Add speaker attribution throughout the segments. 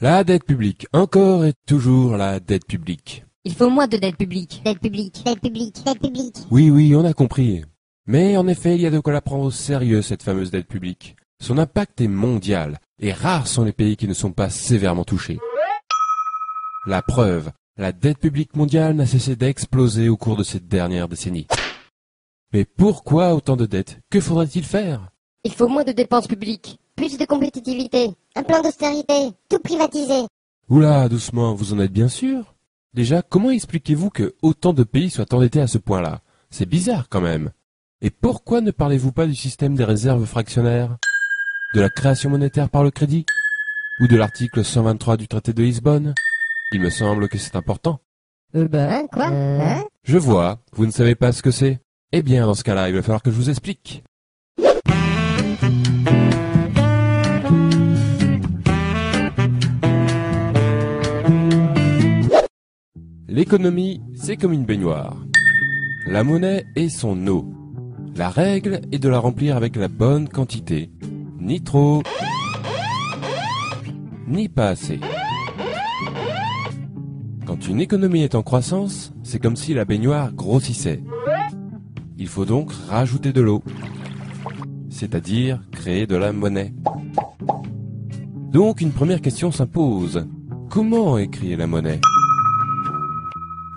Speaker 1: La dette publique, encore et toujours la dette publique.
Speaker 2: Il faut moins de dette publique.
Speaker 3: Dette publique, dette publique, dette publique.
Speaker 1: Oui, on a compris. Mais en effet, il y a de quoi la prendre au sérieux, cette fameuse dette publique. Son impact est mondial, et rares sont les pays qui ne sont pas sévèrement touchés. La preuve, la dette publique mondiale n'a cessé d'exploser au cours de cette dernière décennie. Mais pourquoi autant de dettes? Que faudrait-il faire?
Speaker 2: Il faut moins de dépenses publiques.
Speaker 3: Plus de compétitivité. Un plan d'austérité. Tout privatiser.
Speaker 1: Oula, doucement, vous en êtes bien sûr? Déjà, comment expliquez-vous que autant de pays soient endettés à ce point-là? C'est bizarre quand même. Et pourquoi ne parlez-vous pas du système des réserves fractionnaires? De la création monétaire par le crédit? Ou de l'article 123 du traité de Lisbonne? Il me semble que c'est important.
Speaker 3: Hein, quoi? Hein?
Speaker 1: Je vois, vous ne savez pas ce que c'est. Eh bien, dans ce cas-là, il va falloir que je vous explique. L'économie, c'est comme une baignoire. La monnaie est son eau. La règle est de la remplir avec la bonne quantité. Ni trop, ni pas assez. Quand une économie est en croissance, c'est comme si la baignoire grossissait. Il faut donc rajouter de l'eau, c'est-à-dire créer de la monnaie. Donc une première question s'impose. Comment est créée la monnaie?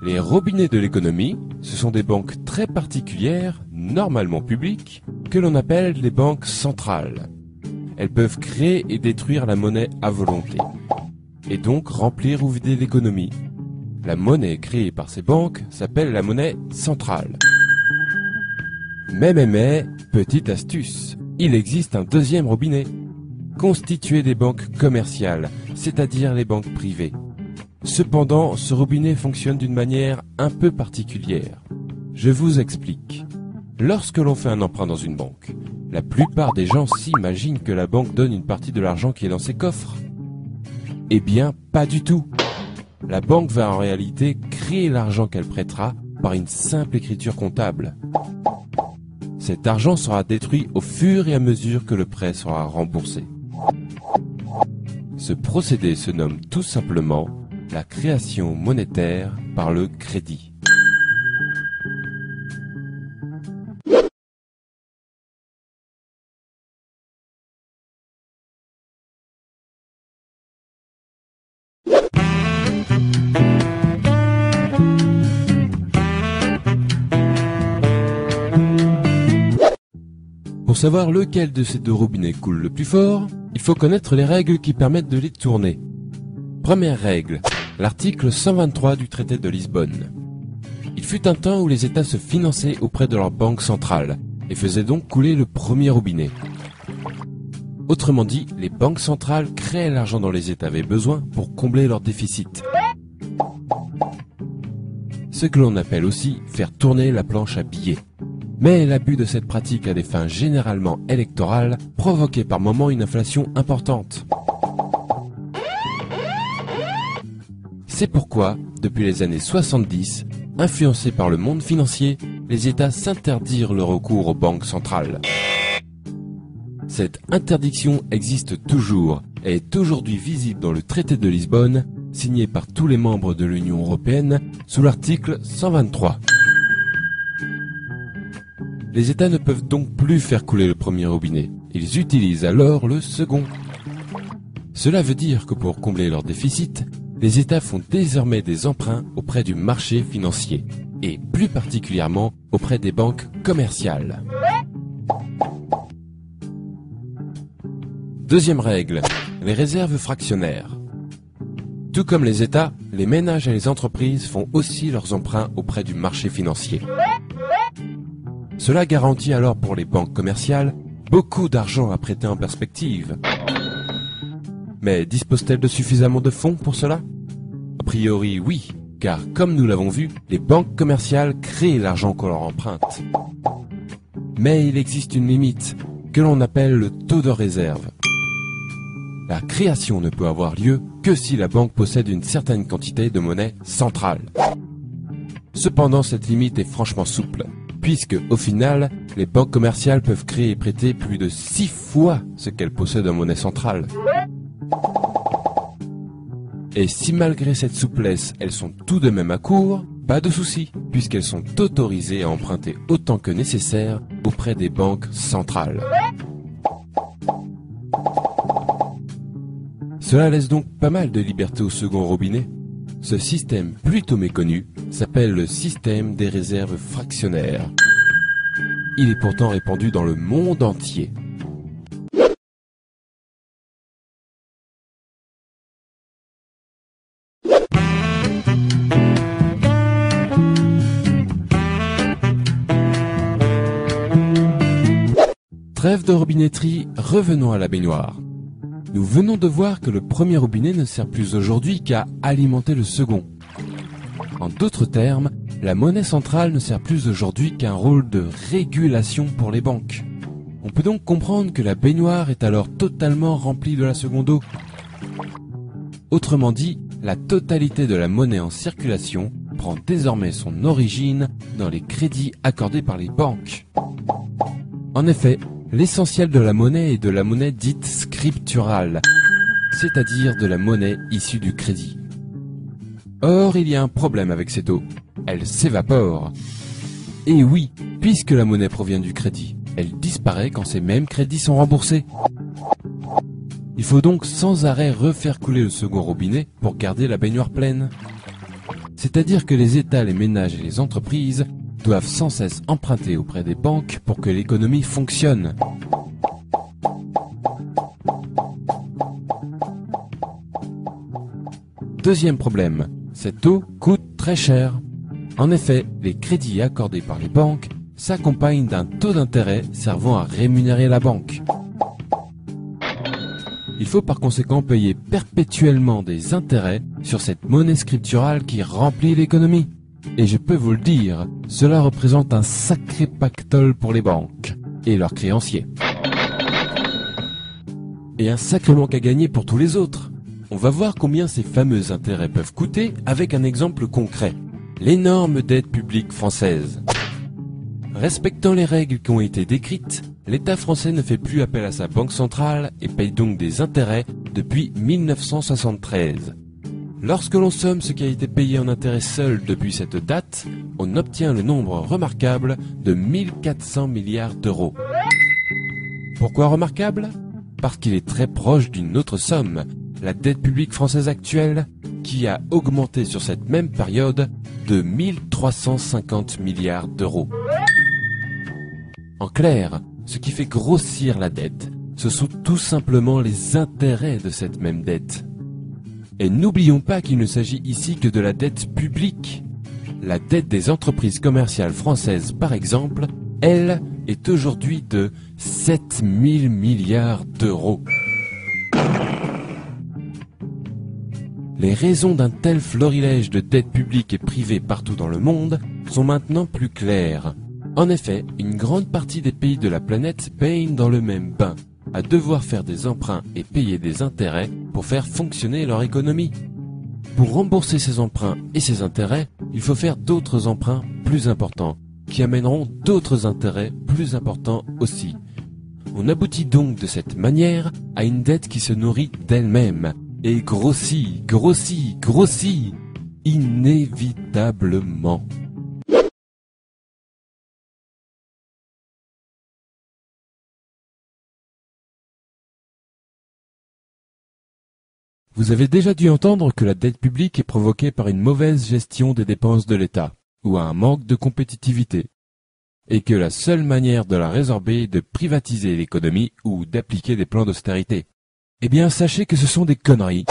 Speaker 1: Les robinets de l'économie, ce sont des banques très particulières, normalement publiques, que l'on appelle les banques centrales. Elles peuvent créer et détruire la monnaie à volonté, et donc remplir ou vider l'économie. La monnaie créée par ces banques s'appelle la monnaie centrale. Mais, petite astuce, il existe un deuxième robinet, constitué des banques commerciales, c'est-à-dire les banques privées. Cependant, ce robinet fonctionne d'une manière un peu particulière. Je vous explique. Lorsque l'on fait un emprunt dans une banque, la plupart des gens s'imaginent que la banque donne une partie de l'argent qui est dans ses coffres. Eh bien, pas du tout. La banque va en réalité créer l'argent qu'elle prêtera par une simple écriture comptable. Cet argent sera détruit au fur et à mesure que le prêt sera remboursé. Ce procédé se nomme tout simplement la création monétaire par le crédit. Pour savoir lequel de ces deux robinets coule le plus fort, il faut connaître les règles qui permettent de les tourner. Première règle, l'article 123 du traité de Lisbonne. Il fut un temps où les États se finançaient auprès de leur banque centrale et faisaient donc couler le premier robinet. Autrement dit, les banques centrales créaient l'argent dont les États avaient besoin pour combler leur déficit. Ce que l'on appelle aussi faire tourner la planche à billets. Mais l'abus de cette pratique à des fins généralement électorales provoquait par moments une inflation importante. C'est pourquoi, depuis les années 70, influencés par le monde financier, les États s'interdirent le recours aux banques centrales. Cette interdiction existe toujours et est aujourd'hui visible dans le traité de Lisbonne, signé par tous les membres de l'Union européenne sous l'article 123. Les États ne peuvent donc plus faire couler le premier robinet, ils utilisent alors le second. Cela veut dire que pour combler leur déficit, les États font désormais des emprunts auprès du marché financier, et plus particulièrement auprès des banques commerciales. Deuxième règle, les réserves fractionnaires. Tout comme les États, les ménages et les entreprises font aussi leurs emprunts auprès du marché financier. Cela garantit alors pour les banques commerciales beaucoup d'argent à prêter en perspective. Mais disposent-elles de suffisamment de fonds pour cela? A priori oui, car comme nous l'avons vu, les banques commerciales créent l'argent qu'on leur emprunte. Mais il existe une limite, que l'on appelle le taux de réserve. La création ne peut avoir lieu que si la banque possède une certaine quantité de monnaie centrale. Cependant, cette limite est franchement souple, puisque, au final, les banques commerciales peuvent créer et prêter plus de 6 fois ce qu'elles possèdent en monnaie centrale. Et si malgré cette souplesse, elles sont tout de même à court, pas de souci, puisqu'elles sont autorisées à emprunter autant que nécessaire auprès des banques centrales. Cela laisse donc pas mal de liberté au second robinet. Ce système plutôt méconnu s'appelle le système des réserves fractionnaires. Il est pourtant répandu dans le monde entier. Trêve de robinetterie, revenons à la baignoire. Nous venons de voir que le premier robinet ne sert plus aujourd'hui qu'à alimenter le second. En d'autres termes, la monnaie centrale ne sert plus aujourd'hui qu'un rôle de régulation pour les banques. On peut donc comprendre que la baignoire est alors totalement remplie de la seconde eau. Autrement dit, la totalité de la monnaie en circulation prend désormais son origine dans les crédits accordés par les banques. En effet, l'essentiel de la monnaie est de la monnaie dite scripturale, c'est-à-dire de la monnaie issue du crédit. Or, il y a un problème avec cette eau. Elle s'évapore. Et oui, puisque la monnaie provient du crédit, elle disparaît quand ces mêmes crédits sont remboursés. Il faut donc sans arrêt refaire couler le second robinet pour garder la baignoire pleine. C'est-à-dire que les États, les ménages et les entreprises doivent sans cesse emprunter auprès des banques pour que l'économie fonctionne. Deuxième problème, cette eau coûte très cher. En effet, les crédits accordés par les banques s'accompagnent d'un taux d'intérêt servant à rémunérer la banque. Il faut par conséquent payer perpétuellement des intérêts sur cette monnaie scripturale qui remplit l'économie. Et je peux vous le dire, cela représente un sacré pactole pour les banques et leurs créanciers. Et un sacré manque à gagner pour tous les autres. On va voir combien ces fameux intérêts peuvent coûter avec un exemple concret. L'énorme dette publique française. Respectant les règles qui ont été décrites, l'État français ne fait plus appel à sa banque centrale et paye donc des intérêts depuis 1973. Lorsque l'on somme ce qui a été payé en intérêts seul depuis cette date, on obtient le nombre remarquable de 1400 milliards d'euros. Pourquoi remarquable ? Parce qu'il est très proche d'une autre somme, la dette publique française actuelle, qui a augmenté sur cette même période de 1350 milliards d'euros. En clair, ce qui fait grossir la dette, ce sont tout simplement les intérêts de cette même dette. Et n'oublions pas qu'il ne s'agit ici que de la dette publique. La dette des entreprises commerciales françaises, par exemple, elle, est aujourd'hui de 7000 milliards d'euros. Les raisons d'un tel florilège de dettes publiques et privées partout dans le monde sont maintenant plus claires. En effet, une grande partie des pays de la planète baignent dans le même bain, à devoir faire des emprunts et payer des intérêts pour faire fonctionner leur économie. Pour rembourser ces emprunts et ces intérêts, il faut faire d'autres emprunts plus importants, qui amèneront d'autres intérêts plus importants aussi. On aboutit donc de cette manière à une dette qui se nourrit d'elle-même, et grossit, grossit, grossit, inévitablement. Vous avez déjà dû entendre que la dette publique est provoquée par une mauvaise gestion des dépenses de l'État, ou un manque de compétitivité, et que la seule manière de la résorber est de privatiser l'économie ou d'appliquer des plans d'austérité. Eh bien, sachez que ce sont des conneries.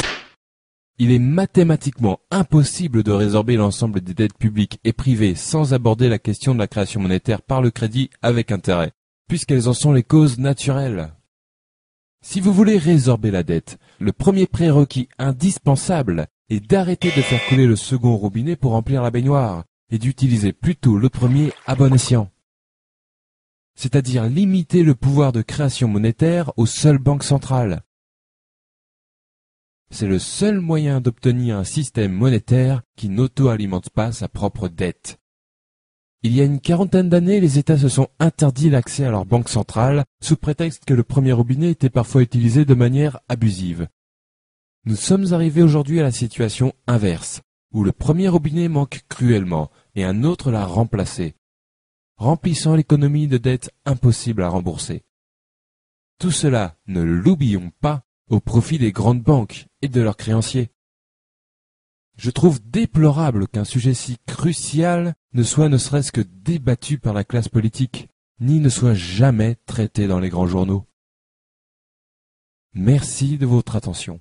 Speaker 1: Il est mathématiquement impossible de résorber l'ensemble des dettes publiques et privées sans aborder la question de la création monétaire par le crédit avec intérêt, puisqu'elles en sont les causes naturelles. Si vous voulez résorber la dette, le premier prérequis indispensable est d'arrêter de faire couler le second robinet pour remplir la baignoire et d'utiliser plutôt le premier à bon escient. C'est-à-dire limiter le pouvoir de création monétaire aux seules banques centrales. C'est le seul moyen d'obtenir un système monétaire qui n'auto-alimente pas sa propre dette. Il y a une quarantaine d'années, les États se sont interdits l'accès à leur banque centrale, sous prétexte que le premier robinet était parfois utilisé de manière abusive. Nous sommes arrivés aujourd'hui à la situation inverse, où le premier robinet manque cruellement et un autre l'a remplacé, remplissant l'économie de dettes impossibles à rembourser. Tout cela, ne l'oublions pas, au profit des grandes banques et de leurs créanciers. Je trouve déplorable qu'un sujet si crucial ne soit ne serait-ce que débattu par la classe politique, ni ne soit jamais traité dans les grands journaux. Merci de votre attention.